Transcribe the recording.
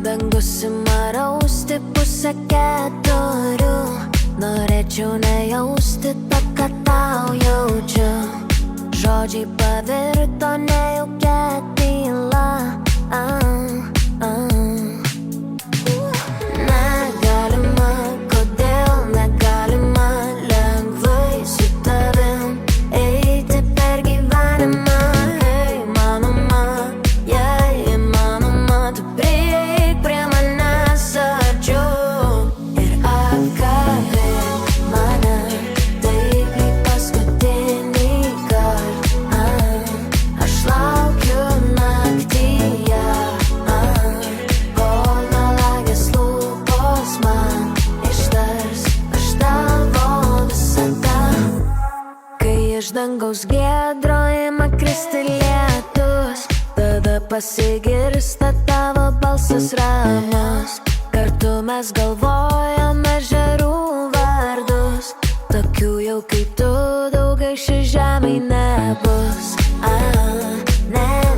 Dangus ima rausti 3:30. Norėčiau nejausti to, ką tau jaučiu. Žodžiai pavirto nejaukia tyla. Negalima, kodėl negalima lengvai su tavim eiti per gyvenimą. Jei įmanoma, tu prieik prie manęs arčiau ir apkabink mane taip kaip paskutinį kartą. Aš laukiu naktyje, kol melagės lūpos man ištars aš tavo visada. Kai iš dangaus giedro ima kristi lietus, tada pasigirsta tavo balsas ramus. Kartu mes galvojame ežerų vardus, tokių jau kaip tu daugai ši žemėj nebus. Ne.